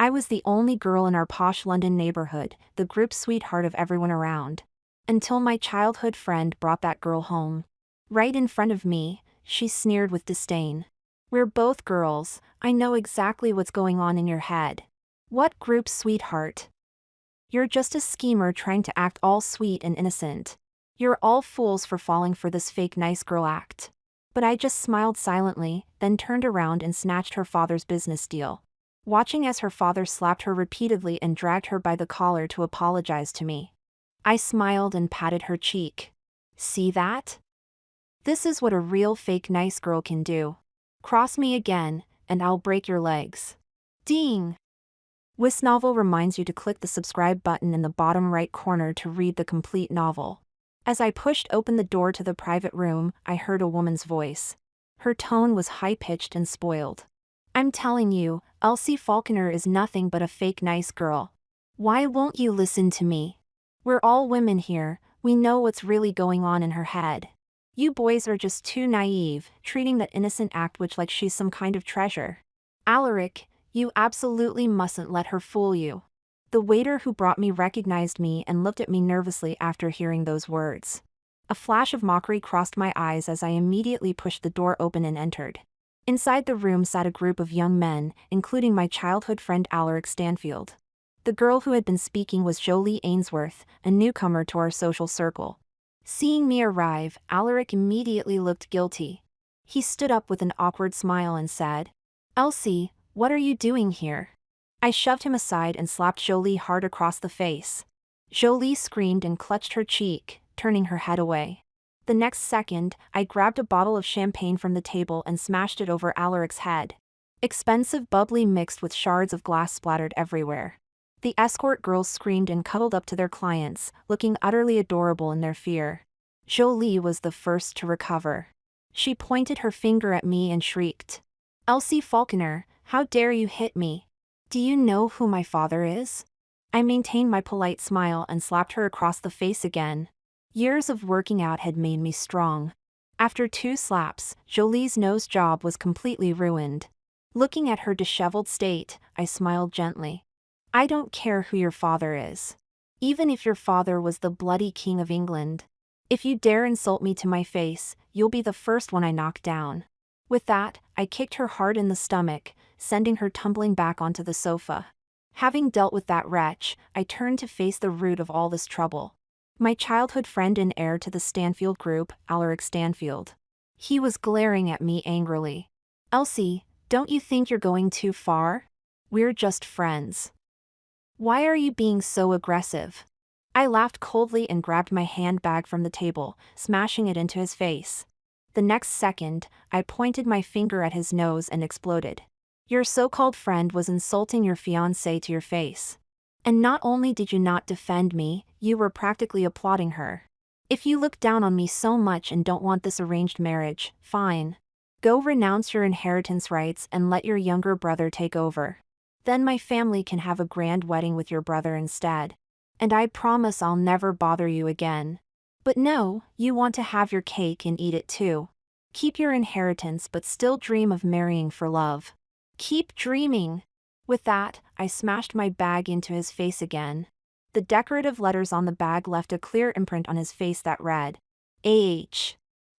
I was the only girl in our posh London neighborhood, the group sweetheart of everyone around. Until my childhood friend brought that girl home. Right in front of me, she sneered with disdain. We're both girls, I know exactly what's going on in your head. What group sweetheart? You're just a schemer trying to act all sweet and innocent. You're all fools for falling for this fake nice girl act. But I just smiled silently, then turned around and snatched her father's business deal. Watching as her father slapped her repeatedly and dragged her by the collar to apologize to me. I smiled and patted her cheek. See that? This is what a real fake nice girl can do. Cross me again, and I'll break your legs. Ding! This novel reminds you to click the subscribe button in the bottom right corner to read the complete novel. As I pushed open the door to the private room, I heard a woman's voice. Her tone was high-pitched and spoiled. I'm telling you, Elsie Faulkner is nothing but a fake nice girl. Why won't you listen to me? We're all women here, we know what's really going on in her head. You boys are just too naive, treating that innocent act witch like she's some kind of treasure. Alaric, you absolutely mustn't let her fool you. The waiter who brought me recognized me and looked at me nervously after hearing those words. A flash of mockery crossed my eyes as I immediately pushed the door open and entered. Inside the room sat a group of young men, including my childhood friend Alaric Stanfield. The girl who had been speaking was Jolie Ainsworth, a newcomer to our social circle. Seeing me arrive, Alaric immediately looked guilty. He stood up with an awkward smile and said, "Elsie, what are you doing here?" I shoved him aside and slapped Jolie hard across the face. Jolie screamed and clutched her cheek, turning her head away. The next second, I grabbed a bottle of champagne from the table and smashed it over Alaric's head. Expensive bubbly mixed with shards of glass splattered everywhere. The escort girls screamed and cuddled up to their clients, looking utterly adorable in their fear. Jolie was the first to recover. She pointed her finger at me and shrieked, "Elsie Faulkner, how dare you hit me? Do you know who my father is?" I maintained my polite smile and slapped her across the face again. Years of working out had made me strong. After 2 slaps, Jolie's nose job was completely ruined. Looking at her disheveled state, I smiled gently. I don't care who your father is. Even if your father was the bloody King of England. If you dare insult me to my face, you'll be the first one I knock down. With that, I kicked her hard in the stomach, sending her tumbling back onto the sofa. Having dealt with that wretch, I turned to face the root of all this trouble. My childhood friend and heir to the Stanfield group, Alaric Stanfield. He was glaring at me angrily. "Elsie, don't you think you're going too far? We're just friends. Why are you being so aggressive?" I laughed coldly and grabbed my handbag from the table, smashing it into his face. The next second, I pointed my finger at his nose and exploded. Your so-called friend was insulting your fiancé to your face. And not only did you not defend me, you were practically applauding her. If you look down on me so much and don't want this arranged marriage, fine. Go renounce your inheritance rights and let your younger brother take over. Then my family can have a grand wedding with your brother instead. And I promise I'll never bother you again. But no, you want to have your cake and eat it too. Keep your inheritance but still dream of marrying for love. Keep dreaming. With that, I smashed my bag into his face again. The decorative letters on the bag left a clear imprint on his face that read, "AH."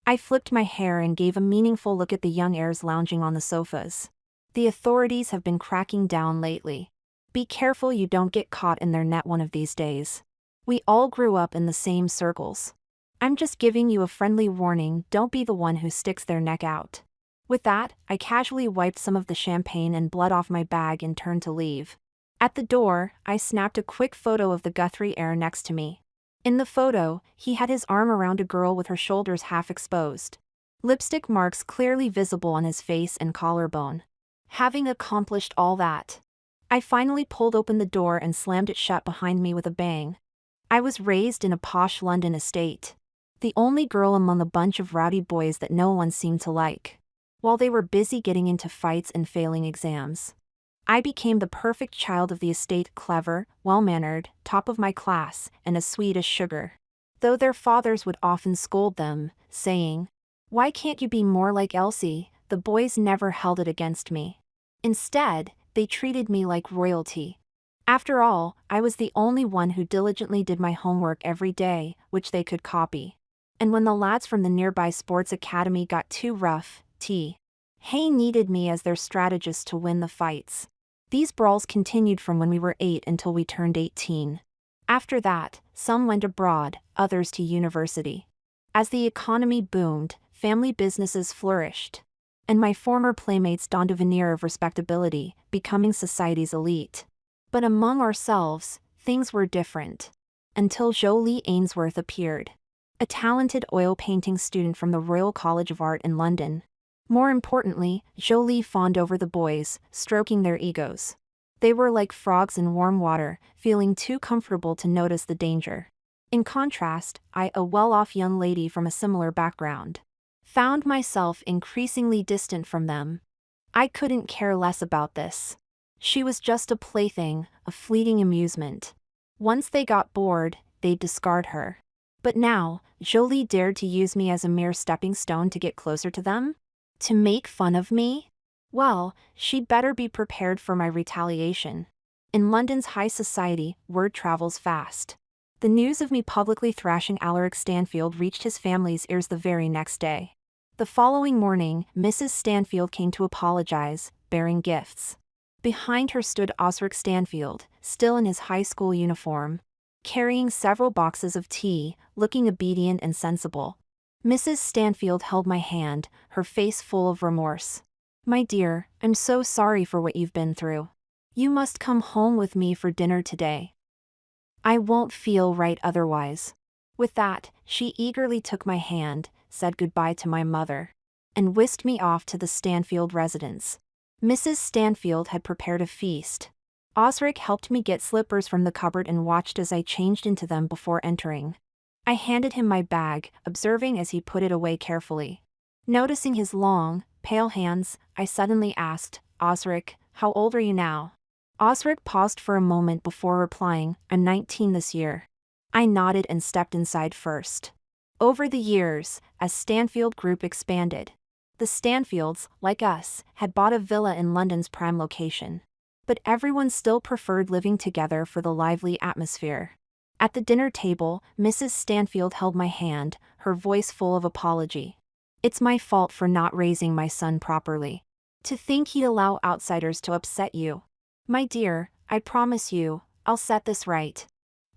I flipped my hair and gave a meaningful look at the young heirs lounging on the sofas. The authorities have been cracking down lately. Be careful you don't get caught in their net one of these days. We all grew up in the same circles. I'm just giving you a friendly warning, don't be the one who sticks their neck out. With that, I casually wiped some of the champagne and blood off my bag and turned to leave. At the door, I snapped a quick photo of the Guthrie heir next to me. In the photo, he had his arm around a girl with her shoulders half exposed. Lipstick marks clearly visible on his face and collarbone. Having accomplished all that, I finally pulled open the door and slammed it shut behind me with a bang. I was raised in a posh London estate. The only girl among a bunch of rowdy boys that no one seemed to like. While they were busy getting into fights and failing exams, I became the perfect child of the estate, clever, well-mannered, top of my class, and as sweet as sugar. Though their fathers would often scold them, saying, "Why can't you be more like Elsie?" the boys never held it against me. Instead, They treated me like royalty. After all, I was the only one who diligently did my homework every day, which they could copy. And when the lads from the nearby sports academy got too rough, Heir needed me as their strategist to win the fights. These brawls continued from when we were 8 until we turned 18. After that, some went abroad, others to university. As the economy boomed, family businesses flourished. And my former playmates donned a veneer of respectability, becoming society's elite. But among ourselves, things were different. Until Jolie Ainsworth appeared. A talented oil painting student from the Royal College of Art in London. More importantly, Jolie fawned over the boys, stroking their egos. They were like frogs in warm water, feeling too comfortable to notice the danger. In contrast, I, a well-off young lady from a similar background, found myself increasingly distant from them. I couldn't care less about this. She was just a plaything, a fleeting amusement. Once they got bored, they'd discard her. But now, Jolie dared to use me as a mere stepping stone to get closer to them? To make fun of me? Well, she'd better be prepared for my retaliation. In London's high society, word travels fast. The news of me publicly thrashing Alaric Stanfield reached his family's ears the very next day. The following morning, Mrs. Stanfield came to apologize, bearing gifts. Behind her stood Osric Stanfield, still in his high school uniform, carrying several boxes of tea, looking obedient and sensible. Mrs. Stanfield held my hand, her face full of remorse. "My dear, I'm so sorry for what you've been through. You must come home with me for dinner today. I won't feel right otherwise." With that, she eagerly took my hand, said goodbye to my mother, and whisked me off to the Stanfield residence. Mrs. Stanfield had prepared a feast. Osric helped me get slippers from the cupboard and watched as I changed into them before entering. I handed him my bag, observing as he put it away carefully. Noticing his long, pale hands, I suddenly asked, "Osric, how old are you now?" Osric paused for a moment before replying, "I'm 19 this year." I nodded and stepped inside first. Over the years, as Stanfield Group expanded, the Stanfields, like us, had bought a villa in London's prime location. But everyone still preferred living together for the lively atmosphere. At the dinner table, Mrs. Stanfield held my hand, her voice full of apology. "It's my fault for not raising my son properly. To think he'd allow outsiders to upset you. My dear, I promise you, I'll set this right."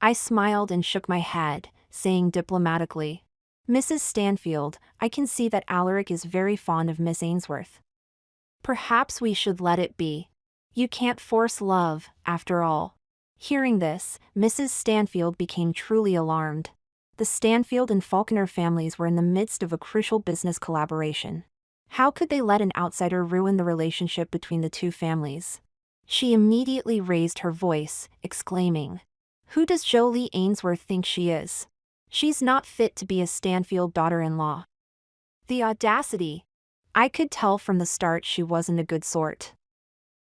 I smiled and shook my head, saying diplomatically, "Mrs. Stanfield, I can see that Alaric is very fond of Miss Ainsworth. Perhaps we should let it be. You can't force love, after all." Hearing this, Mrs. Stanfield became truly alarmed. The Stanfield and Falconer families were in the midst of a crucial business collaboration. How could they let an outsider ruin the relationship between the two families? She immediately raised her voice, exclaiming, "Who does Jolie Ainsworth think she is? She's not fit to be a Stanfield daughter-in-law." The audacity! I could tell from the start she wasn't a good sort.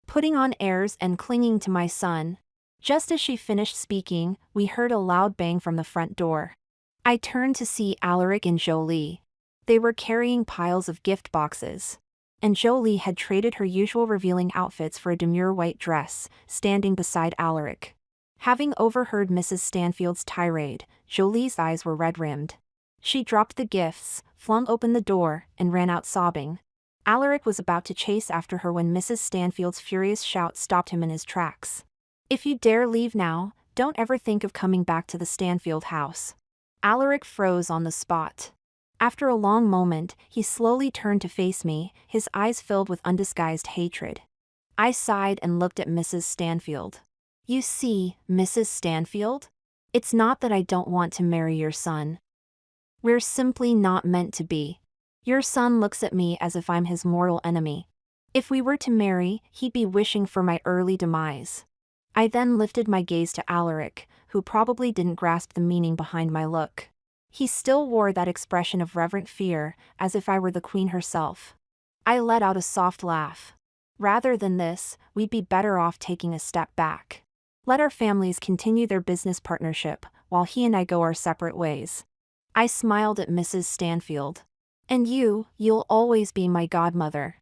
Putting on airs and clinging to my son. Just as she finished speaking, we heard a loud bang from the front door. I turned to see Alaric and Jolie. They were carrying piles of gift boxes. And Jolie had traded her usual revealing outfits for a demure white dress, standing beside Alaric. Having overheard Mrs. Stanfield's tirade, Jolie's eyes were red-rimmed. She dropped the gifts, flung open the door, and ran out sobbing. Alaric was about to chase after her when Mrs. Stanfield's furious shout stopped him in his tracks. "If you dare leave now, don't ever think of coming back to the Stanfield house." Alaric froze on the spot. After a long moment, he slowly turned to face me, his eyes filled with undisguised hatred. I sighed and looked at Mrs. Stanfield. "You see, Mrs. Stanfield? It's not that I don't want to marry your son. We're simply not meant to be. Your son looks at me as if I'm his mortal enemy. If we were to marry, he'd be wishing for my early demise." I then lifted my gaze to Alaric, who probably didn't grasp the meaning behind my look. He still wore that expression of reverent fear, as if I were the queen herself. I let out a soft laugh. "Rather than this, we'd be better off taking a step back. Let our families continue their business partnership, while he and I go our separate ways." I smiled at Mrs. Stanfield. "And you'll always be my godmother.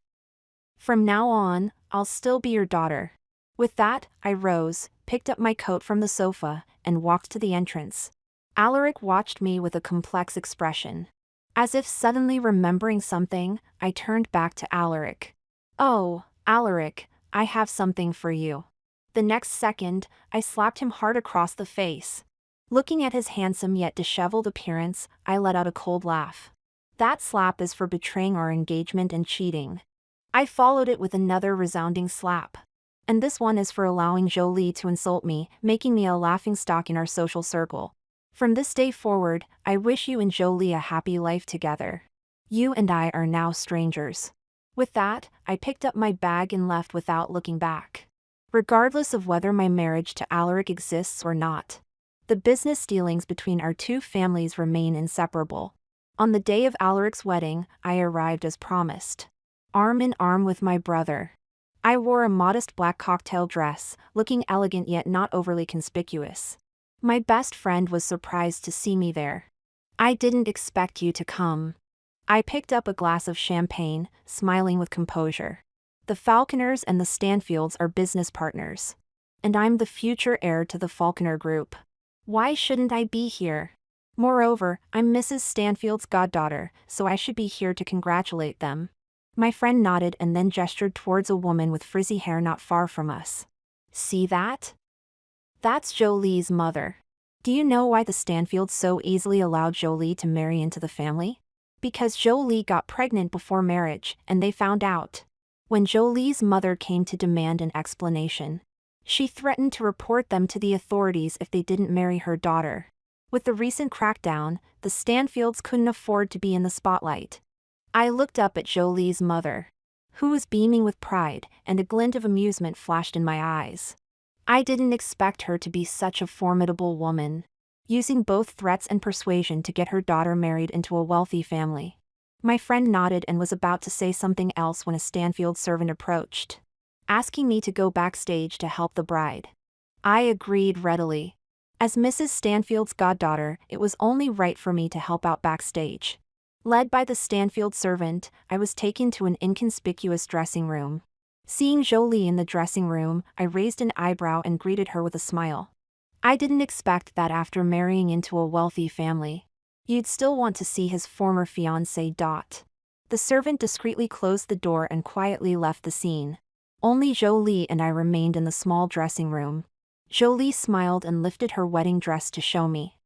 From now on, I'll still be your daughter. With that, I rose, picked up my coat from the sofa, and walked to the entrance. Alaric watched me with a complex expression. As if suddenly remembering something, I turned back to Alaric. "Oh, Alaric, I have something for you." The next second, I slapped him hard across the face. Looking at his handsome yet disheveled appearance, I let out a cold laugh. That slap is for betraying our engagement and cheating. I followed it with another resounding slap. And this one is for allowing Jolie to insult me, making me a laughingstock in our social circle. From this day forward, I wish you and Jolie a happy life together. You and I are now strangers. With that, I picked up my bag and left without looking back. Regardless of whether my marriage to Alaric exists or not, the business dealings between our two families remain inseparable. On the day of Alaric's wedding, I arrived as promised. Arm in arm with my brother. I wore a modest black cocktail dress, looking elegant yet not overly conspicuous. My best friend was surprised to see me there. "I didn't expect you to come." I picked up a glass of champagne, smiling with composure. The Falconers and the Stanfields are business partners. And I'm the future heir to the Falconer Group. Why shouldn't I be here? Moreover, I'm Mrs. Stanfield's goddaughter, so I should be here to congratulate them. My friend nodded and then gestured towards a woman with frizzy hair not far from us. "See that? That's Jolie's mother." Do you know why the Stanfields so easily allowed Jolie to marry into the family? Because Jolie got pregnant before marriage, and they found out. When Jolie's mother came to demand an explanation, she threatened to report them to the authorities if they didn't marry her daughter. With the recent crackdown, the Stanfields couldn't afford to be in the spotlight. I looked up at Jolie's mother, who was beaming with pride, and a glint of amusement flashed in my eyes. I didn't expect her to be such a formidable woman, using both threats and persuasion to get her daughter married into a wealthy family. My friend nodded and was about to say something else when a Stanfield servant approached, asking me to go backstage to help the bride. I agreed readily. As Mrs. Stanfield's goddaughter, it was only right for me to help out backstage. Led by the Stanfield servant, I was taken to an inconspicuous dressing room. Seeing Jolie in the dressing room, I raised an eyebrow and greeted her with a smile. I didn't expect that after marrying into a wealthy family, you'd still want to see his former fiancé. The servant discreetly closed the door and quietly left the scene. Only Jolie and I remained in the small dressing room. Jolie smiled and lifted her wedding dress to show me.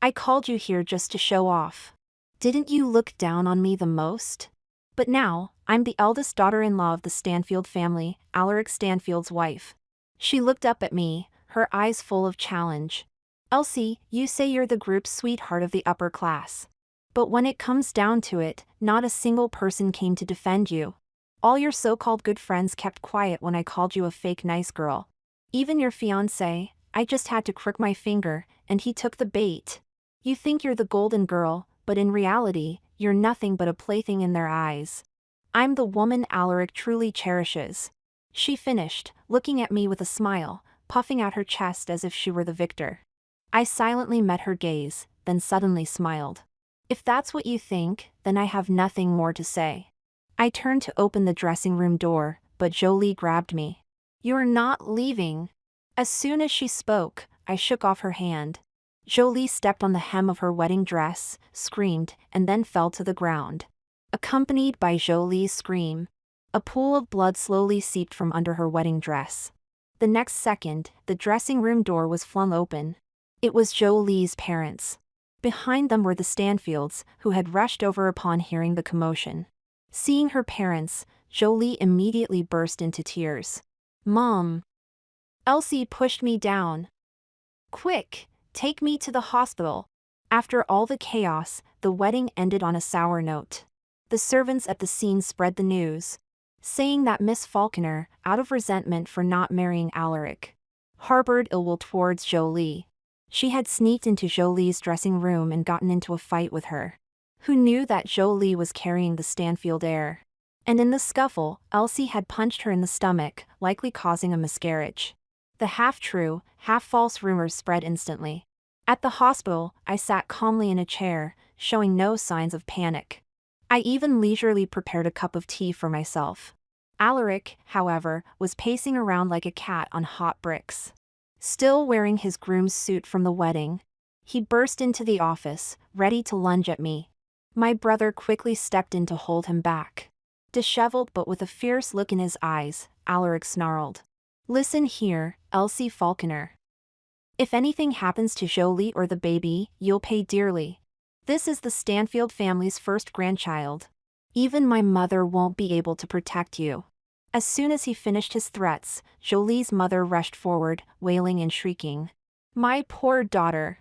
"I called you here just to show off. Didn't you look down on me the most? But now, I'm the eldest daughter-in-law of the Stanfield family, Alaric Stanfield's wife." She looked up at me, her eyes full of challenge. "Elsie, you say you're the group's sweetheart of the upper class. But when it comes down to it, not a single person came to defend you. All your so-called good friends kept quiet when I called you a fake nice girl. Even your fiancé, I just had to crook my finger, and he took the bait. You think you're the golden girl, but in reality, you're nothing but a plaything in their eyes. I'm the woman Alaric truly cherishes." She finished, looking at me with a smile, puffing out her chest as if she were the victor. I silently met her gaze, then suddenly smiled. "If that's what you think, then I have nothing more to say." I turned to open the dressing room door, but Jolie grabbed me. "You're not leaving." As soon as she spoke, I shook off her hand. Jolie stepped on the hem of her wedding dress, screamed, and then fell to the ground. Accompanied by Jolie's scream, a pool of blood slowly seeped from under her wedding dress. The next second, the dressing room door was flung open. It was Jolie's parents. Behind them were the Stanfields, who had rushed over upon hearing the commotion. Seeing her parents, Jolie immediately burst into tears. "Mom." Elsie pushed me down. "Quick, take me to the hospital." After all the chaos, the wedding ended on a sour note. The servants at the scene spread the news, saying that Miss Falconer, out of resentment for not marrying Alaric, harbored ill will towards Jolie. She had sneaked into Jolie's dressing room and gotten into a fight with her. Who knew that Jolie was carrying the Stanfield heir? And in the scuffle, Elsie had punched her in the stomach, likely causing a miscarriage. The half-true, half-false rumors spread instantly. At the hospital, I sat calmly in a chair, showing no signs of panic. I even leisurely prepared a cup of tea for myself. Alaric, however, was pacing around like a cat on hot bricks. Still wearing his groom's suit from the wedding, he burst into the office, ready to lunge at me. My brother quickly stepped in to hold him back. Disheveled but with a fierce look in his eyes, Alaric snarled. "Listen here, Elsie Falconer. If anything happens to Jolie or the baby, you'll pay dearly. This is the Stanfield family's first grandchild. Even my mother won't be able to protect you." As soon as he finished his threats, Jolie's mother rushed forward, wailing and shrieking. "My poor daughter.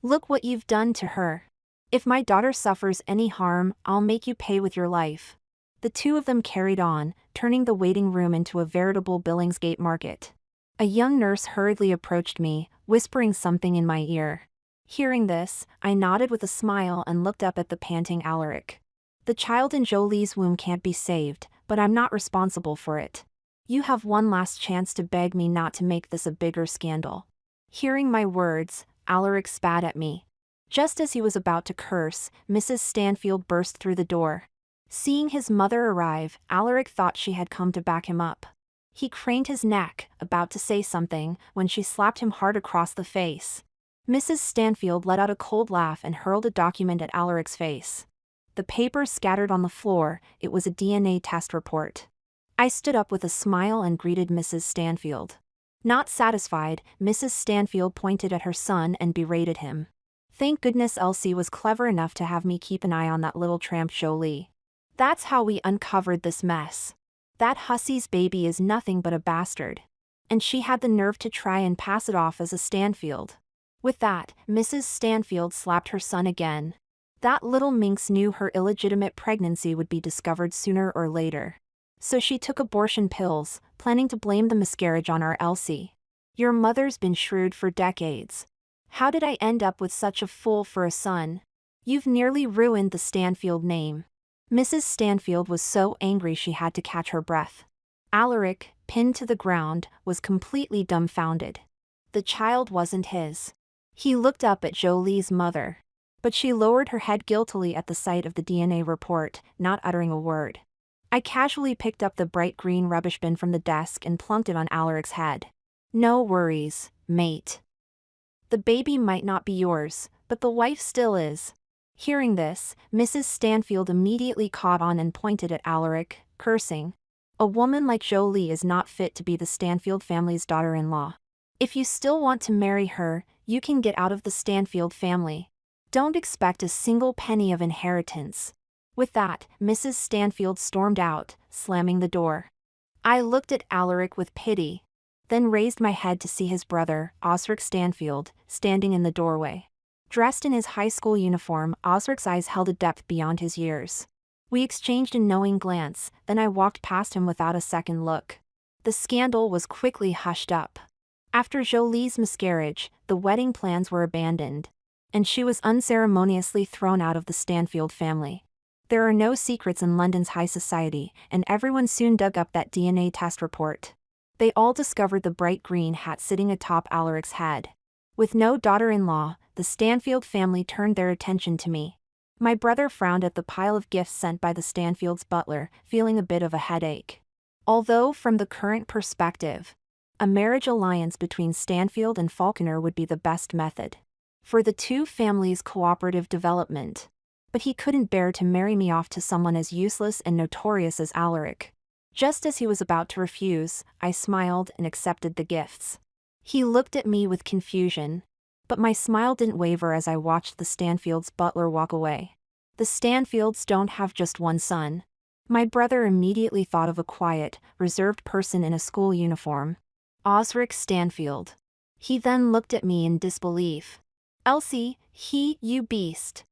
Look what you've done to her. If my daughter suffers any harm, I'll make you pay with your life." The two of them carried on, turning the waiting room into a veritable Billingsgate market. A young nurse hurriedly approached me, whispering something in my ear. Hearing this, I nodded with a smile and looked up at the panting Alaric. "The child in Jolie's womb can't be saved, but I'm not responsible for it. You have one last chance to beg me not to make this a bigger scandal." Hearing my words, Alaric spat at me. Just as he was about to curse, Mrs. Stanfield burst through the door. Seeing his mother arrive, Alaric thought she had come to back him up. He craned his neck, about to say something, when she slapped him hard across the face. Mrs. Stanfield let out a cold laugh and hurled a document at Alaric's face. The papers scattered on the floor. It was a DNA test report. I stood up with a smile and greeted Mrs. Stanfield. Not satisfied, Mrs. Stanfield pointed at her son and berated him. "Thank goodness Elsie was clever enough to have me keep an eye on that little tramp Jolie. That's how we uncovered this mess. That hussy's baby is nothing but a bastard. And she had the nerve to try and pass it off as a Stanfield." With that, Mrs. Stanfield slapped her son again. That little minx knew her illegitimate pregnancy would be discovered sooner or later. So she took abortion pills, planning to blame the miscarriage on our Elsie. "Your mother's been shrewd for decades. How did I end up with such a fool for a son? You've nearly ruined the Stanfield name." Mrs. Stanfield was so angry she had to catch her breath. Alaric, pinned to the ground, was completely dumbfounded. The child wasn't his. He looked up at Jolie's mother. But she lowered her head guiltily at the sight of the DNA report, not uttering a word. I casually picked up the bright green rubbish bin from the desk and plunked it on Alaric's head. "No worries, mate. The baby might not be yours, but the wife still is." Hearing this, Mrs. Stanfield immediately caught on and pointed at Alaric, cursing. "A woman like Jolie is not fit to be the Stanfield family's daughter-in-law. If you still want to marry her, you can get out of the Stanfield family. Don't expect a single penny of inheritance." With that, Mrs. Stanfield stormed out, slamming the door. I looked at Alaric with pity, then raised my head to see his brother, Osric Stanfield, standing in the doorway. Dressed in his high school uniform, Osric's eyes held a depth beyond his years. We exchanged a knowing glance, then I walked past him without a second look. The scandal was quickly hushed up. After Jolie's miscarriage, the wedding plans were abandoned, and she was unceremoniously thrown out of the Stanfield family. There are no secrets in London's high society, and everyone soon dug up that DNA test report. They all discovered the bright green hat sitting atop Alaric's head. With no daughter-in-law, the Stanfield family turned their attention to me. My brother frowned at the pile of gifts sent by the Stanfield's butler, feeling a bit of a headache. Although, from the current perspective, a marriage alliance between Stanfield and Falconer would be the best method for the two families' cooperative development. But he couldn't bear to marry me off to someone as useless and notorious as Alaric. Just as he was about to refuse, I smiled and accepted the gifts. He looked at me with confusion, but my smile didn't waver as I watched the Stanfield's butler walk away. The Stanfields don't have just one son. My brother immediately thought of a quiet, reserved person in a school uniform. Osric Stanfield. He then looked at me in disbelief. "Elsie, you beast."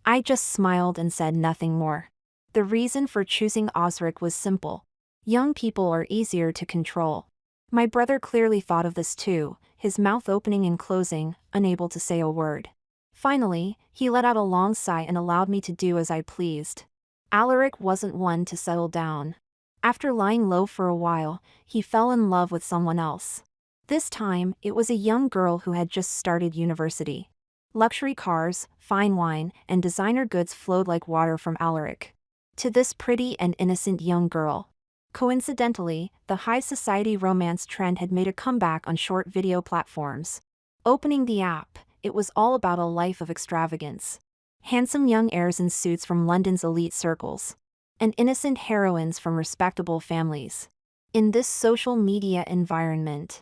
I just smiled and said nothing more. The reason for choosing Osric was simple. Young people are easier to control. My brother clearly thought of this too, his mouth opening and closing, unable to say a word. Finally, he let out a long sigh and allowed me to do as I pleased. Alaric wasn't one to settle down. After lying low for a while, he fell in love with someone else. This time, it was a young girl who had just started university. Luxury cars, fine wine, and designer goods flowed like water from Alaric to this pretty and innocent young girl. Coincidentally, the high society romance trend had made a comeback on short video platforms. Opening the app, it was all about a life of extravagance. Handsome young heirs in suits from London's elite circles, and innocent heroines from respectable families. In this social media environment,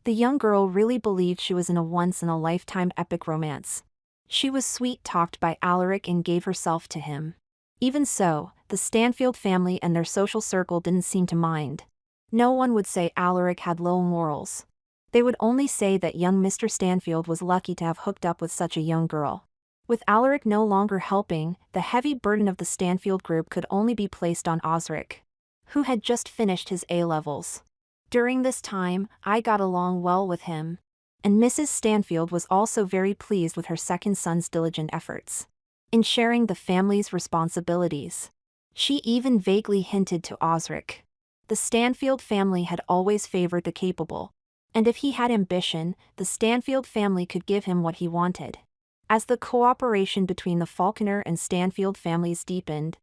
the young girl really believed she was in a once-in-a-lifetime epic romance. She was sweet-talked by Alaric and gave herself to him. Even so, the Stanfield family and their social circle didn't seem to mind. No one would say Alaric had low morals. They would only say that young Mr. Stanfield was lucky to have hooked up with such a young girl. With Alaric no longer helping, the heavy burden of the Stanfield group could only be placed on Osric, who had just finished his A-levels. During this time, I got along well with him, and Mrs. Stanfield was also very pleased with her second son's diligent efforts in sharing the family's responsibilities. She even vaguely hinted to Osric. The Stanfield family had always favored the capable, and if he had ambition, the Stanfield family could give him what he wanted. As the cooperation between the Falconer and Stanfield families deepened,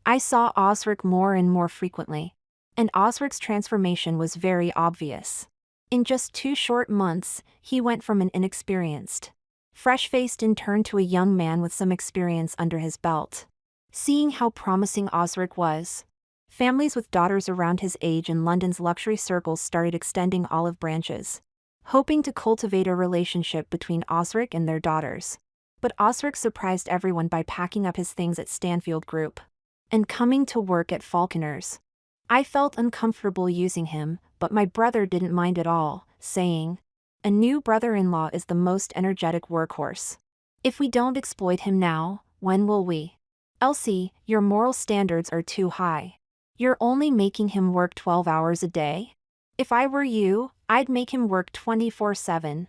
I saw Osric more and more frequently, and Osric's transformation was very obvious. In just 2 short months, he went from an inexperienced, fresh-faced intern to a young man with some experience under his belt. Seeing how promising Osric was, families with daughters around his age in London's luxury circles started extending olive branches, hoping to cultivate a relationship between Osric and their daughters. But Osric surprised everyone by packing up his things at Stanfield Group and coming to work at Falconer's. I felt uncomfortable using him, but my brother didn't mind at all, saying, "A new brother-in-law is the most energetic workhorse. If we don't exploit him now, when will we? Elsie, your moral standards are too high. You're only making him work 12 hours a day? If I were you, I'd make him work 24/7.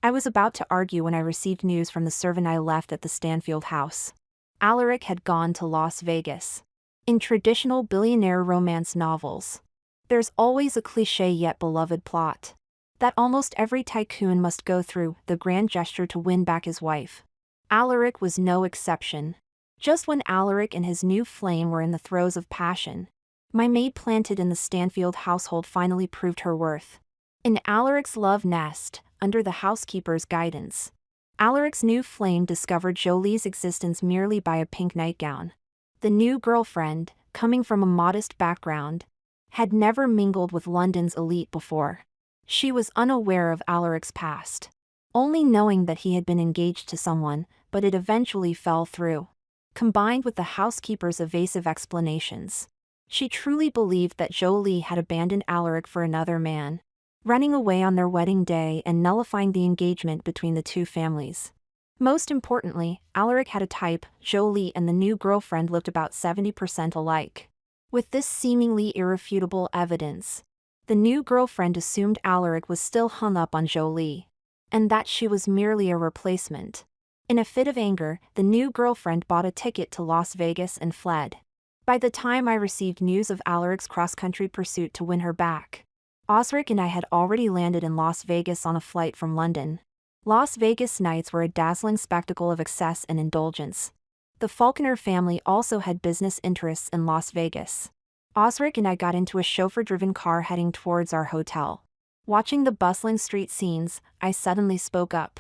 I was about to argue when I received news from the servant I left at the Stanfield house. Alaric had gone to Las Vegas. In traditional billionaire romance novels, there's always a cliché yet beloved plot that almost every tycoon must go through, the grand gesture to win back his wife. Alaric was no exception. Just when Alaric and his new flame were in the throes of passion, my maid planted in the Stanfield household finally proved her worth. In Alaric's love nest, under the housekeeper's guidance, Alaric's new flame discovered Jolie's existence merely by a pink nightgown. The new girlfriend, coming from a modest background, had never mingled with London's elite before. She was unaware of Alaric's past, only knowing that he had been engaged to someone, but it eventually fell through. Combined with the housekeeper's evasive explanations, she truly believed that Jolie had abandoned Alaric for another man, running away on their wedding day and nullifying the engagement between the two families. Most importantly, Alaric had a type. Jolie and the new girlfriend looked about 70% alike. With this seemingly irrefutable evidence, the new girlfriend assumed Alaric was still hung up on Jolie, and that she was merely a replacement. In a fit of anger, the new girlfriend bought a ticket to Las Vegas and fled. By the time I received news of Alaric's cross-country pursuit to win her back, Osric and I had already landed in Las Vegas on a flight from London. Las Vegas nights were a dazzling spectacle of excess and indulgence. The Falconer family also had business interests in Las Vegas. Osric and I got into a chauffeur-driven car heading towards our hotel. Watching the bustling street scenes, I suddenly spoke up.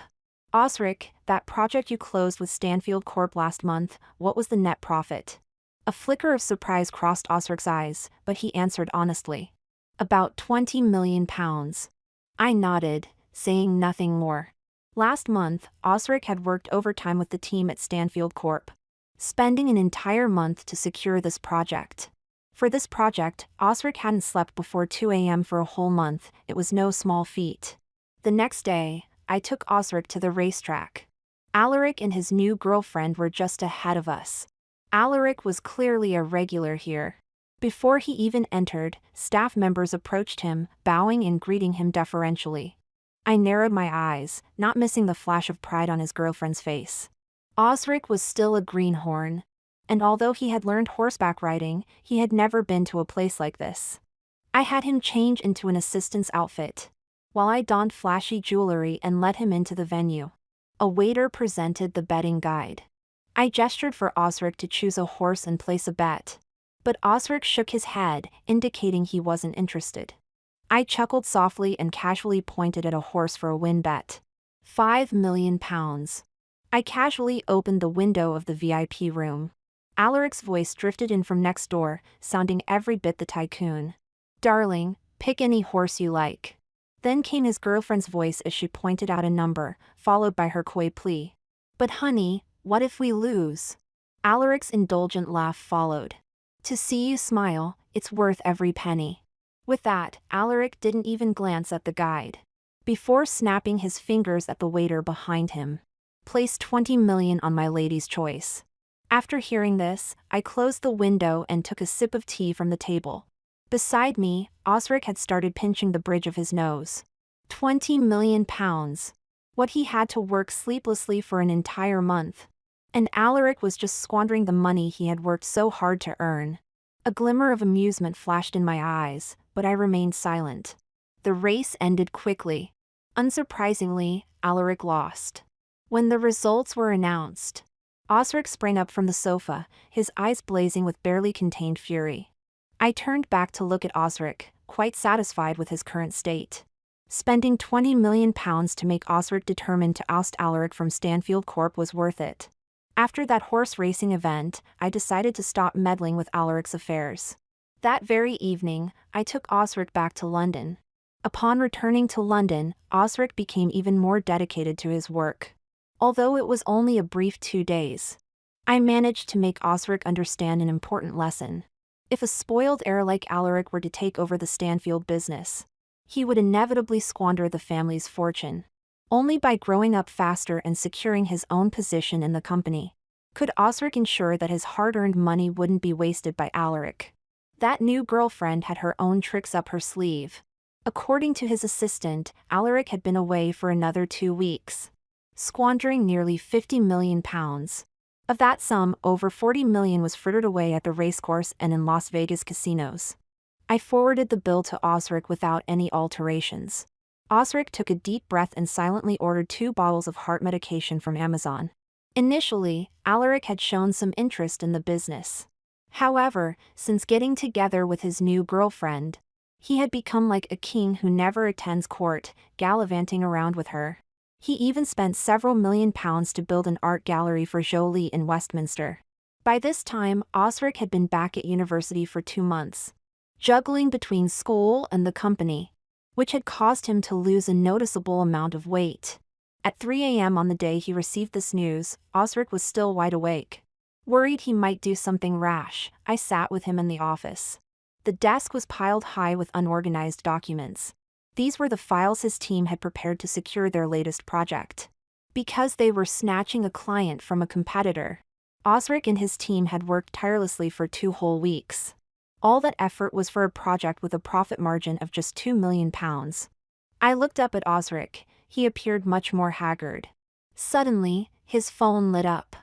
"Osric, that project you closed with Stanfield Corp last month, what was the net profit?" A flicker of surprise crossed Osric's eyes, but he answered honestly. "About £20 million. I nodded, saying nothing more. Last month, Osric had worked overtime with the team at Stanfield Corp, spending an entire month to secure this project. For this project, Osric hadn't slept before 2 a.m. for a whole month. It was no small feat. The next day, I took Osric to the racetrack. Alaric and his new girlfriend were just ahead of us. Alaric was clearly a regular here. Before he even entered, staff members approached him, bowing and greeting him deferentially. I narrowed my eyes, not missing the flash of pride on his girlfriend's face. Osric was still a greenhorn, and although he had learned horseback riding, he had never been to a place like this. I had him change into an assistant's outfit, while I donned flashy jewelry and led him into the venue. A waiter presented the betting guide. I gestured for Osric to choose a horse and place a bet. But Osric shook his head, indicating he wasn't interested. I chuckled softly and casually pointed at a horse for a win bet. £5 million. I casually opened the window of the VIP room. Alaric's voice drifted in from next door, sounding every bit the tycoon. Darling, pick any horse you like. Then came his girlfriend's voice as she pointed out a number, followed by her coy plea. But honey, what if we lose? Alaric's indulgent laugh followed. To see you smile, it's worth every penny. With that, Alaric didn't even glance at the guide. Before snapping his fingers at the waiter behind him. Place 20 million on my lady's choice. After hearing this, I closed the window and took a sip of tea from the table. Beside me, Osric had started pinching the bridge of his nose. £20 million. What he had to work sleeplessly for an entire month. And Alaric was just squandering the money he had worked so hard to earn. A glimmer of amusement flashed in my eyes, but I remained silent. The race ended quickly. Unsurprisingly, Alaric lost. When the results were announced, Osric sprang up from the sofa, his eyes blazing with barely contained fury. I turned back to look at Osric, quite satisfied with his current state. Spending £20 million to make Osric determined to oust Alaric from Stanfield Corp was worth it. After that horse racing event, I decided to stop meddling with Alaric's affairs. That very evening, I took Osric back to London. Upon returning to London, Osric became even more dedicated to his work. Although it was only a brief 2 days, I managed to make Osric understand an important lesson. If a spoiled heir like Alaric were to take over the Stanfield business, he would inevitably squander the family's fortune. Only by growing up faster and securing his own position in the company could Osric ensure that his hard-earned money wouldn't be wasted by Alaric. That new girlfriend had her own tricks up her sleeve. According to his assistant, Alaric had been away for another 2 weeks, squandering nearly £50 million. Of that sum, over £40 million was frittered away at the racecourse and in Las Vegas casinos. I forwarded the bill to Osric without any alterations. Osric took a deep breath and silently ordered 2 bottles of heart medication from Amazon. Initially, Alaric had shown some interest in the business. However, since getting together with his new girlfriend, he had become like a king who never attends court, gallivanting around with her. He even spent several £1,000,000 to build an art gallery for Jolie in Westminster. By this time, Osric had been back at university for 2 months, juggling between school and the company, which had caused him to lose a noticeable amount of weight. At 3 a.m. on the day he received this news, Osric was still wide awake. Worried he might do something rash, I sat with him in the office. The desk was piled high with unorganized documents. These were the files his team had prepared to secure their latest project. Because they were snatching a client from a competitor, Osric and his team had worked tirelessly for 2 whole weeks. All that effort was for a project with a profit margin of just £2 million. I looked up at Osric. He appeared much more haggard. Suddenly, his phone lit up.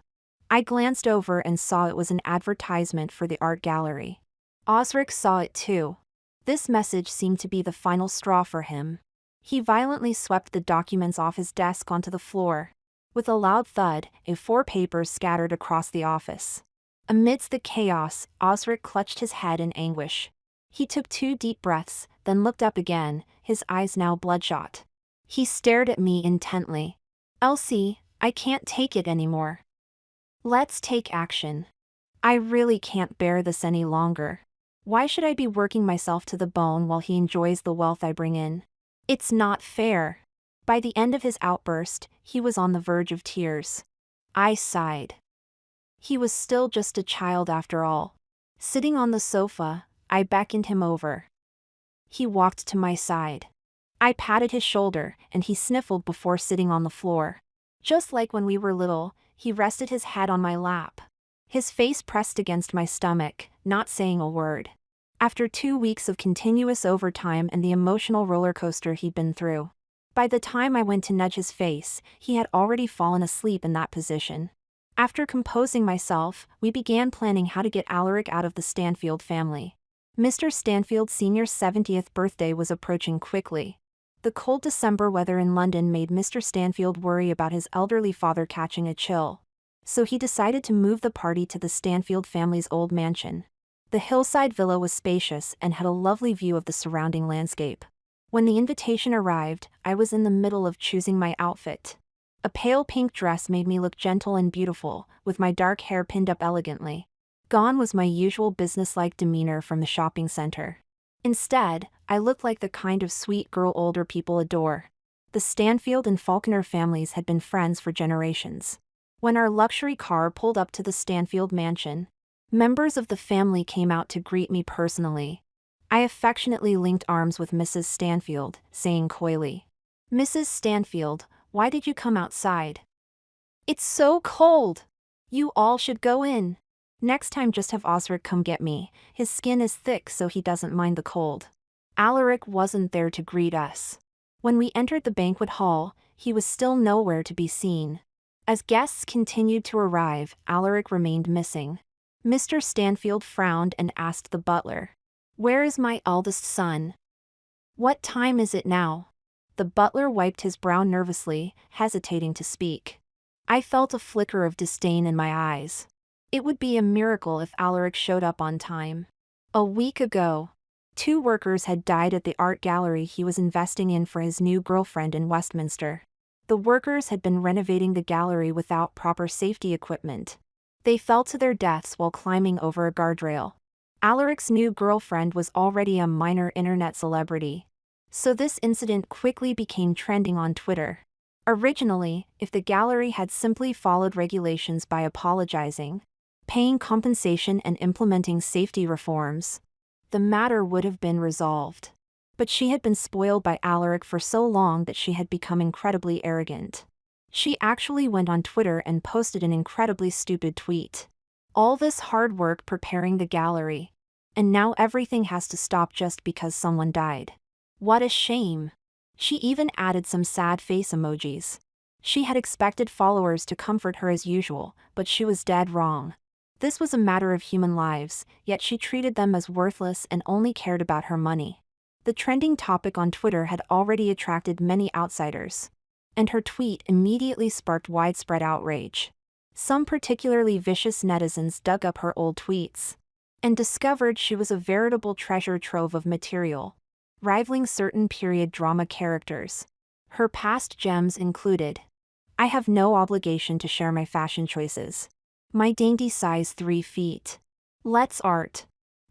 I glanced over and saw it was an advertisement for the art gallery. Osric saw it too. This message seemed to be the final straw for him. He violently swept the documents off his desk onto the floor. With a loud thud, 4 papers scattered across the office. Amidst the chaos, Osric clutched his head in anguish. He took 2 deep breaths, then looked up again, his eyes now bloodshot. He stared at me intently. Elsie, I can't take it anymore. Let's take action. I really can't bear this any longer. Why should I be working myself to the bone while he enjoys the wealth I bring in? It's not fair. By the end of his outburst, he was on the verge of tears. I sighed. He was still just a child after all. Sitting on the sofa, I beckoned him over. He walked to my side. I patted his shoulder, and he sniffled before sitting on the floor. Just like when we were little, he rested his head on my lap. His face pressed against my stomach, not saying a word. After 2 weeks of continuous overtime and the emotional roller coaster he'd been through, by the time I went to nudge his face, he had already fallen asleep in that position. After composing myself, we began planning how to get Alaric out of the Stanfield family. Mr. Stanfield Sr.'s 70th birthday was approaching quickly. The cold December weather in London made Mr. Stanfield worry about his elderly father catching a chill. So he decided to move the party to the Stanfield family's old mansion. The hillside villa was spacious and had a lovely view of the surrounding landscape. When the invitation arrived, I was in the middle of choosing my outfit. A pale pink dress made me look gentle and beautiful, with my dark hair pinned up elegantly. Gone was my usual businesslike demeanor from the shopping center. Instead, I looked like the kind of sweet girl older people adore. The Stanfield and Falconer families had been friends for generations. When our luxury car pulled up to the Stanfield mansion, members of the family came out to greet me personally. I affectionately linked arms with Mrs. Stanfield, saying coyly, "Mrs. Stanfield, why did you come outside? It's so cold. You all should go in. Next time just have Osric come get me. His skin is thick so he doesn't mind the cold." Alaric wasn't there to greet us. When we entered the banquet hall, he was still nowhere to be seen. As guests continued to arrive, Alaric remained missing. Mr. Stanfield frowned and asked the butler, "Where is my eldest son? What time is it now?" The butler wiped his brow nervously, hesitating to speak. I felt a flicker of disdain in my eyes. It would be a miracle if Alaric showed up on time. A week ago, 2 workers had died at the art gallery he was investing in for his new girlfriend in Westminster. The workers had been renovating the gallery without proper safety equipment. They fell to their deaths while climbing over a guardrail. Alaric's new girlfriend was already a minor internet celebrity, so this incident quickly became trending on Twitter. Originally, if the gallery had simply followed regulations by apologizing, paying compensation and implementing safety reforms, the matter would have been resolved. But she had been spoiled by Alaric for so long that she had become incredibly arrogant. She actually went on Twitter and posted an incredibly stupid tweet. All this hard work preparing the gallery, and now everything has to stop just because someone died. What a shame. She even added some sad face emojis. She had expected followers to comfort her as usual, but she was dead wrong. This was a matter of human lives, yet she treated them as worthless and only cared about her money. The trending topic on Twitter had already attracted many outsiders, and her tweet immediately sparked widespread outrage. Some particularly vicious netizens dug up her old tweets and discovered she was a veritable treasure trove of material, rivaling certain period drama characters. Her past gems included, "I have no obligation to share my fashion choices. My dainty size 3 feet. Let's art.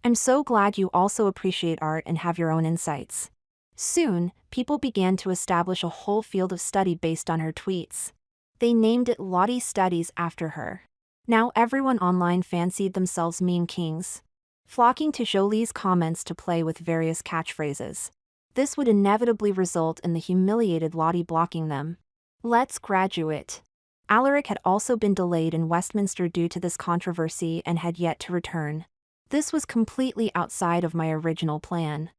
I'm so glad you also appreciate art and have your own insights." Soon, people began to establish a whole field of study based on her tweets. They named it Lottie Studies after her. Now everyone online fancied themselves meme kings, flocking to Jolie's comments to play with various catchphrases. This would inevitably result in the humiliated Lottie blocking them. Let's graduate. Alaric had also been delayed in Westminster due to this controversy and had yet to return. This was completely outside of my original plan.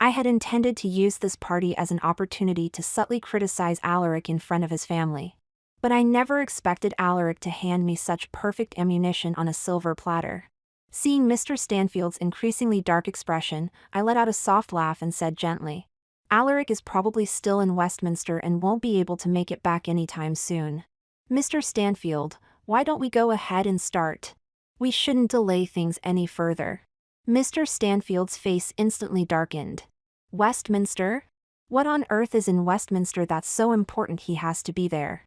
I had intended to use this party as an opportunity to subtly criticize Alaric in front of his family. But I never expected Alaric to hand me such perfect ammunition on a silver platter. Seeing Mr. Stanfield's increasingly dark expression, I let out a soft laugh and said gently, "Alaric is probably still in Westminster and won't be able to make it back anytime soon. Mr. Stanfield, why don't we go ahead and start? We shouldn't delay things any further." Mr. Stanfield's face instantly darkened. "Westminster? What on earth is in Westminster that's so important he has to be there?"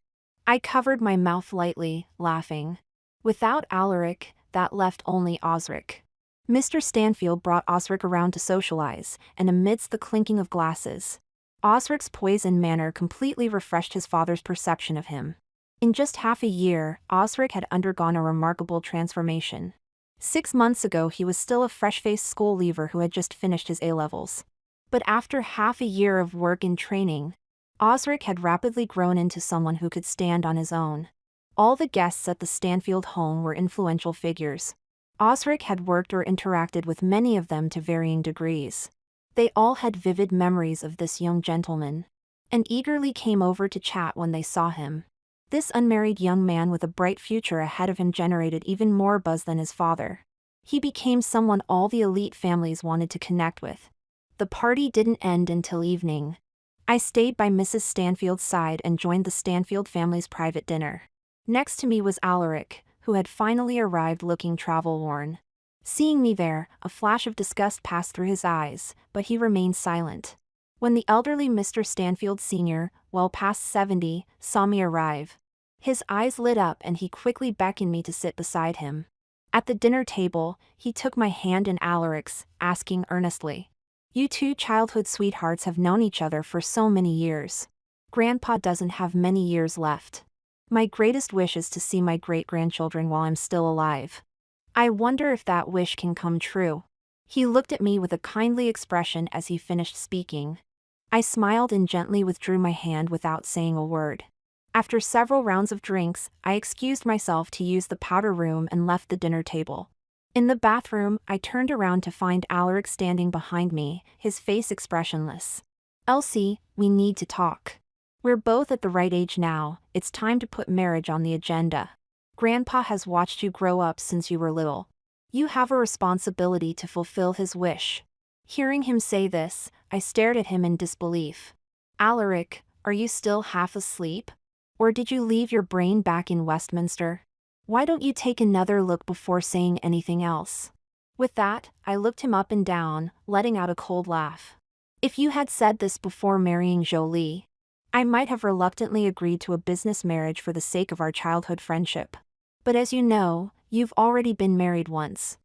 I covered my mouth lightly, laughing. Without Alaric, that left only Osric. Mr. Stanfield brought Osric around to socialize, and amidst the clinking of glasses, Osric's poise and manner completely refreshed his father's perception of him. In just half a year, Osric had undergone a remarkable transformation. 6 months ago he was still a fresh-faced school leaver who had just finished his A-levels. But after half a year of work and training, Osric had rapidly grown into someone who could stand on his own. All the guests at the Stanfield home were influential figures. Osric had worked or interacted with many of them to varying degrees. They all had vivid memories of this young gentleman, and eagerly came over to chat when they saw him. This unmarried young man with a bright future ahead of him generated even more buzz than his father. He became someone all the elite families wanted to connect with. The party didn't end until evening. I stayed by Mrs. Stanfield's side and joined the Stanfield family's private dinner. Next to me was Alaric, who had finally arrived looking travel-worn. Seeing me there, a flash of disgust passed through his eyes, but he remained silent. When the elderly Mr. Stanfield Sr., well past 70, saw me arrive, his eyes lit up and he quickly beckoned me to sit beside him. At the dinner table, he took my hand in Alaric's, asking earnestly, "You two childhood sweethearts have known each other for so many years. Grandpa doesn't have many years left. My greatest wish is to see my great-grandchildren while I'm still alive. I wonder if that wish can come true." He looked at me with a kindly expression as he finished speaking. I smiled and gently withdrew my hand without saying a word. After several rounds of drinks, I excused myself to use the powder room and left the dinner table. In the bathroom, I turned around to find Alaric standing behind me, his face expressionless. "Elsie, we need to talk. We're both at the right age now, it's time to put marriage on the agenda. Grandpa has watched you grow up since you were little. You have a responsibility to fulfill his wish." Hearing him say this, I stared at him in disbelief. "Alaric, are you still half asleep? Or did you leave your brain back in Westminster? Why don't you take another look before saying anything else?" With that, I looked him up and down, letting out a cold laugh. If you had said this before marrying Jolie, I might have reluctantly agreed to a business marriage for the sake of our childhood friendship. But as you know, you've already been married once.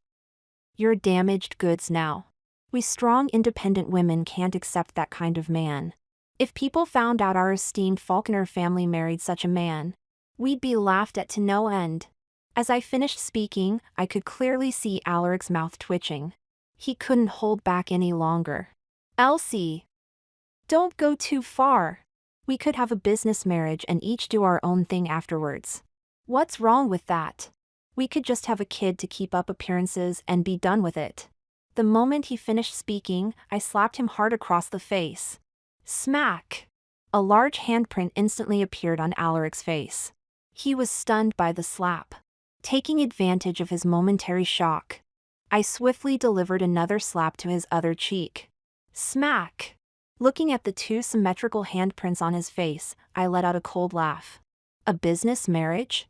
You're damaged goods now. We strong independent women can't accept that kind of man. If people found out our esteemed Falconer family married such a man, we'd be laughed at to no end. As I finished speaking, I could clearly see Alaric's mouth twitching. He couldn't hold back any longer. "Elsie, don't go too far. We could have a business marriage and each do our own thing afterwards. What's wrong with that? We could just have a kid to keep up appearances and be done with it." The moment he finished speaking, I slapped him hard across the face. Smack! A large handprint instantly appeared on Alaric's face. He was stunned by the slap. Taking advantage of his momentary shock, I swiftly delivered another slap to his other cheek. Smack! Looking at the two symmetrical handprints on his face, I let out a cold laugh. A business marriage?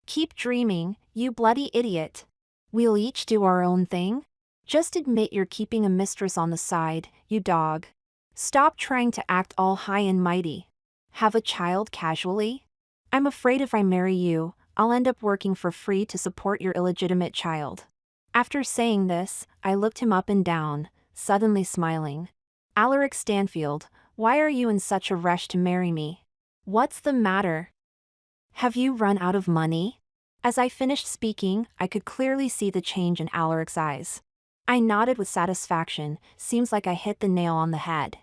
Keep dreaming, you bloody idiot. We'll each do our own thing? Just admit you're keeping a mistress on the side, you dog. Stop trying to act all high and mighty. Have a child casually? I'm afraid if I marry you, I'll end up working for free to support your illegitimate child. After saying this, I looked him up and down, suddenly smiling. Alaric Stanfield, why are you in such a rush to marry me? What's the matter? Have you run out of money? As I finished speaking, I could clearly see the change in Alaric's eyes. I nodded with satisfaction, seems like I hit the nail on the head.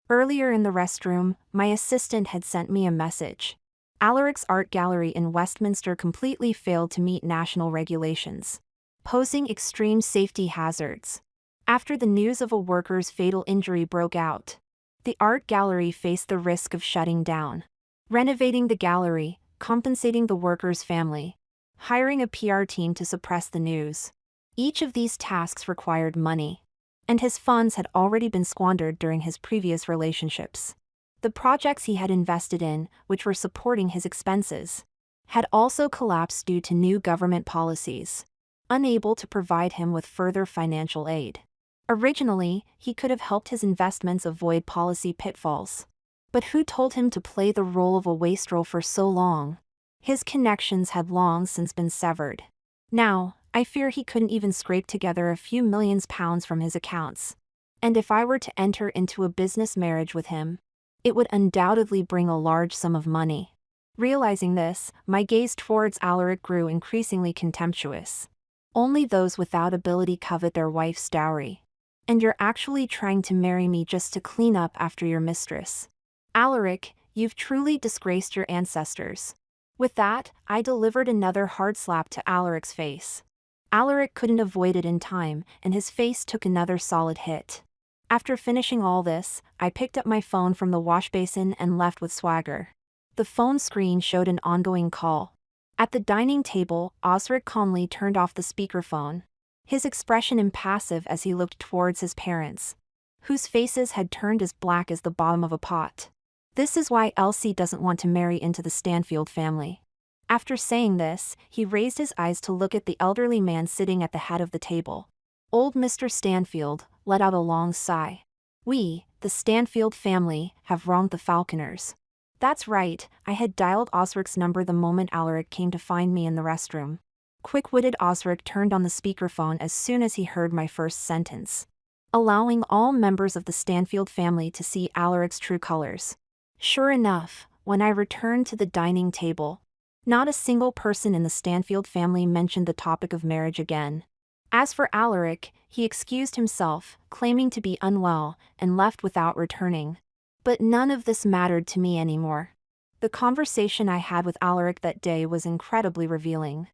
Earlier in the restroom, my assistant had sent me a message. Alaric's art gallery in Westminster completely failed to meet national regulations, posing extreme safety hazards. After the news of a worker's fatal injury broke out, the art gallery faced the risk of shutting down. Renovating the gallery, compensating the worker's family, hiring a PR team to suppress the news. Each of these tasks required money, and his funds had already been squandered during his previous relationships. The projects he had invested in, which were supporting his expenses, had also collapsed due to new government policies, unable to provide him with further financial aid. Originally, he could have helped his investments avoid policy pitfalls. But who told him to play the role of a wastrel for so long? His connections had long since been severed. Now, I fear he couldn't even scrape together a few £millions from his accounts. And if I were to enter into a business marriage with him, it would undoubtedly bring a large sum of money. Realizing this, my gaze towards Alaric grew increasingly contemptuous. Only those without ability covet their wife's dowry. And you're actually trying to marry me just to clean up after your mistress. Alaric, you've truly disgraced your ancestors. With that, I delivered another hard slap to Alaric's face. Alaric couldn't avoid it in time, and his face took another solid hit. After finishing all this, I picked up my phone from the wash basin and left with swagger. The phone screen showed an ongoing call. At the dining table, Osric calmly turned off the speakerphone, his expression impassive as he looked towards his parents, whose faces had turned as black as the bottom of a pot. This is why Elsie doesn't want to marry into the Stanfield family. After saying this, he raised his eyes to look at the elderly man sitting at the head of the table. Old Mr. Stanfield let out a long sigh. We, the Stanfield family, have wronged the Falconers. That's right, I had dialed Osric's number the moment Alaric came to find me in the restroom. Quick-witted Osric turned on the speakerphone as soon as he heard my first sentence, allowing all members of the Stanfield family to see Alaric's true colors. Sure enough, when I returned to the dining table, not a single person in the Stanfield family mentioned the topic of marriage again. As for Alaric, he excused himself, claiming to be unwell, and left without returning. But none of this mattered to me anymore. The conversation I had with Alaric that day was incredibly revealing.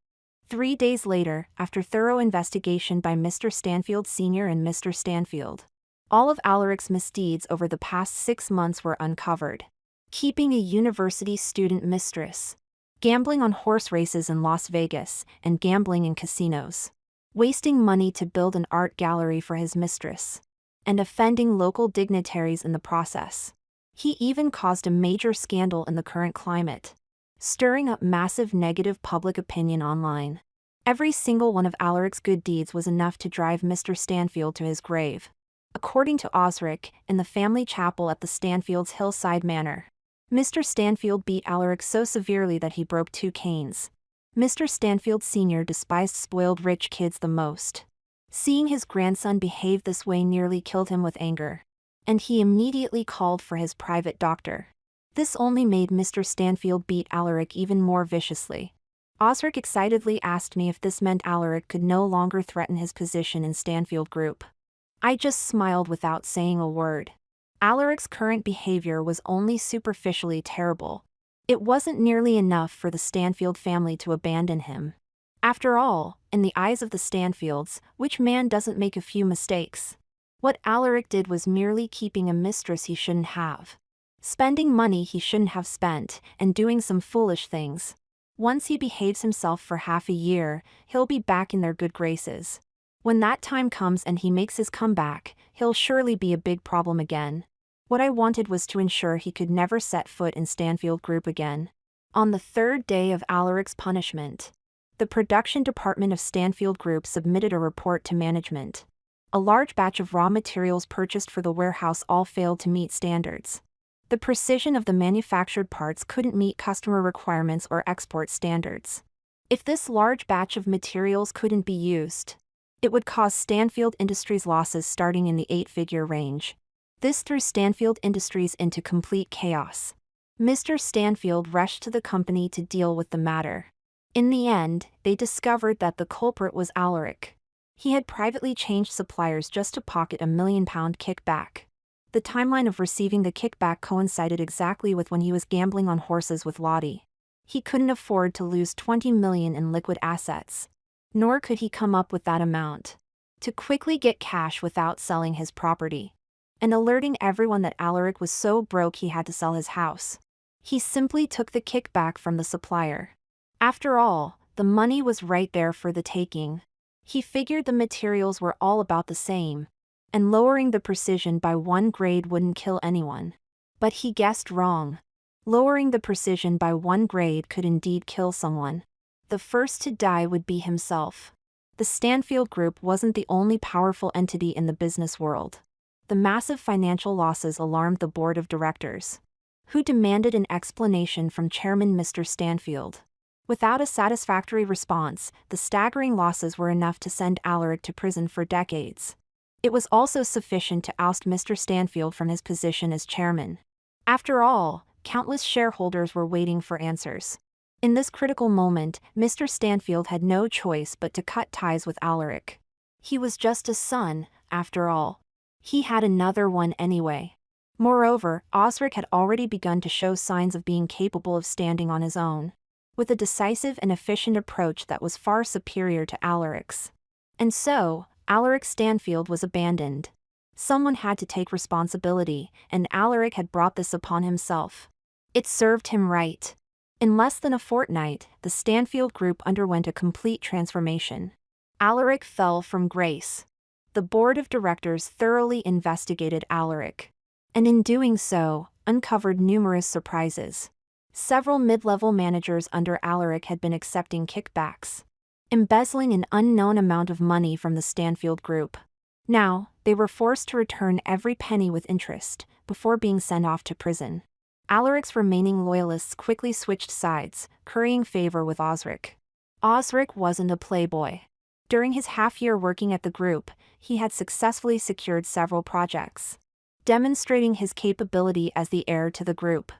3 days later, after thorough investigation by Mr. Stanfield Sr. and Mr. Stanfield, all of Alaric's misdeeds over the past 6 months were uncovered. Keeping a university student mistress, gambling on horse races in Las Vegas, and gambling in casinos, wasting money to build an art gallery for his mistress, and offending local dignitaries in the process. He even caused a major scandal in the current climate, stirring up massive negative public opinion online. Every single one of Alaric's good deeds was enough to drive Mr. Stanfield to his grave. According to Osric, in the family chapel at the Stanfield's Hillside Manor, Mr. Stanfield beat Alaric so severely that he broke 2 canes. Mr. Stanfield Sr. despised spoiled rich kids the most. Seeing his grandson behave this way nearly killed him with anger, and he immediately called for his private doctor. This only made Mr. Stanfield beat Alaric even more viciously. Osric excitedly asked me if this meant Alaric could no longer threaten his position in Stanfield Group. I just smiled without saying a word. Alaric's current behavior was only superficially terrible. It wasn't nearly enough for the Stanfield family to abandon him. After all, in the eyes of the Stanfields, which man doesn't make a few mistakes? What Alaric did was merely keeping a mistress he shouldn't have, spending money he shouldn't have spent, and doing some foolish things. Once he behaves himself for half a year, he'll be back in their good graces. When that time comes and he makes his comeback, he'll surely be a big problem again. What I wanted was to ensure he could never set foot in Stanfield Group again. On the 3rd day of Alaric's punishment, the production department of Stanfield Group submitted a report to management. A large batch of raw materials purchased for the warehouse all failed to meet standards. The precision of the manufactured parts couldn't meet customer requirements or export standards. If this large batch of materials couldn't be used, it would cause Stanfield Industries losses starting in the 8-figure range. This threw Stanfield Industries into complete chaos. Mr. Stanfield rushed to the company to deal with the matter. In the end, they discovered that the culprit was Alaric. He had privately changed suppliers just to pocket a £1 million kickback. The timeline of receiving the kickback coincided exactly with when he was gambling on horses with Lottie. He couldn't afford to lose $20 million in liquid assets, nor could he come up with that amount to quickly get cash without selling his property and alerting everyone that Alaric was so broke he had to sell his house. He simply took the kickback from the supplier. After all, the money was right there for the taking. He figured the materials were all about the same, and lowering the precision by 1 grade wouldn't kill anyone. But he guessed wrong. Lowering the precision by 1 grade could indeed kill someone. The first to die would be himself. The Stanfield Group wasn't the only powerful entity in the business world. The massive financial losses alarmed the board of directors, who demanded an explanation from Chairman Mr. Stanfield. Without a satisfactory response, the staggering losses were enough to send Alaric to prison for decades. It was also sufficient to oust Mr. Stanfield from his position as chairman. After all, countless shareholders were waiting for answers. In this critical moment, Mr. Stanfield had no choice but to cut ties with Alaric. He was just a son, after all. He had another one anyway. Moreover, Osric had already begun to show signs of being capable of standing on his own, with a decisive and efficient approach that was far superior to Alaric's. And so, Alaric Stanfield was abandoned. Someone had to take responsibility, and Alaric had brought this upon himself. It served him right. In less than a fortnight, the Stanfield Group underwent a complete transformation. Alaric fell from grace. The board of directors thoroughly investigated Alaric, and in doing so, uncovered numerous surprises. Several mid-level managers under Alaric had been accepting kickbacks, embezzling an unknown amount of money from the Stanfield Group. Now, they were forced to return every penny with interest, before being sent off to prison. Alaric's remaining loyalists quickly switched sides, currying favor with Osric. Osric wasn't a playboy. During his half-year working at the group, he had successfully secured several projects, demonstrating his capability as the heir to the group.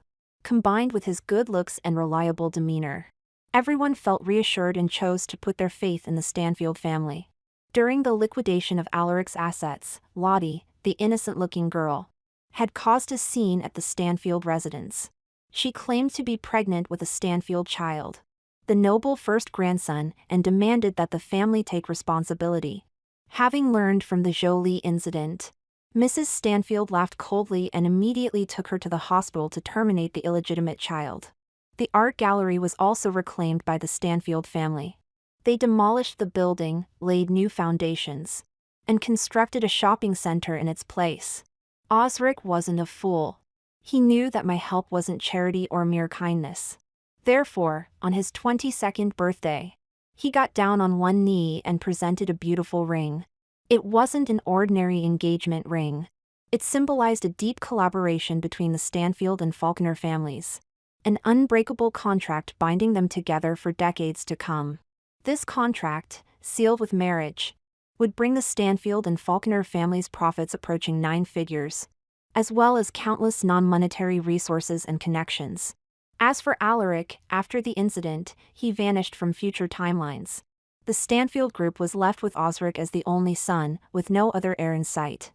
Combined with his good looks and reliable demeanor, everyone felt reassured and chose to put their faith in the Stanfield family. During the liquidation of Alaric's assets, Lottie, the innocent-looking girl, had caused a scene at the Stanfield residence. She claimed to be pregnant with a Stanfield child, the noble first grandson, and demanded that the family take responsibility. Having learned from the Jolie incident, Mrs. Stanfield laughed coldly and immediately took her to the hospital to terminate the illegitimate child. The art gallery was also reclaimed by the Stanfield family. They demolished the building, laid new foundations, and constructed a shopping center in its place. Osric wasn't a fool. He knew that my help wasn't charity or mere kindness. Therefore, on his 22nd birthday, he got down on one knee and presented a beautiful ring. It wasn't an ordinary engagement ring. It symbolized a deep collaboration between the Stanfield and Falconer families, an unbreakable contract binding them together for decades to come. This contract, sealed with marriage, would bring the Stanfield and Falconer families' profits approaching 9 figures, as well as countless non-monetary resources and connections. As for Alaric, after the incident, he vanished from future timelines. The Stanfield Group was left with Osric as the only son, with no other heir in sight.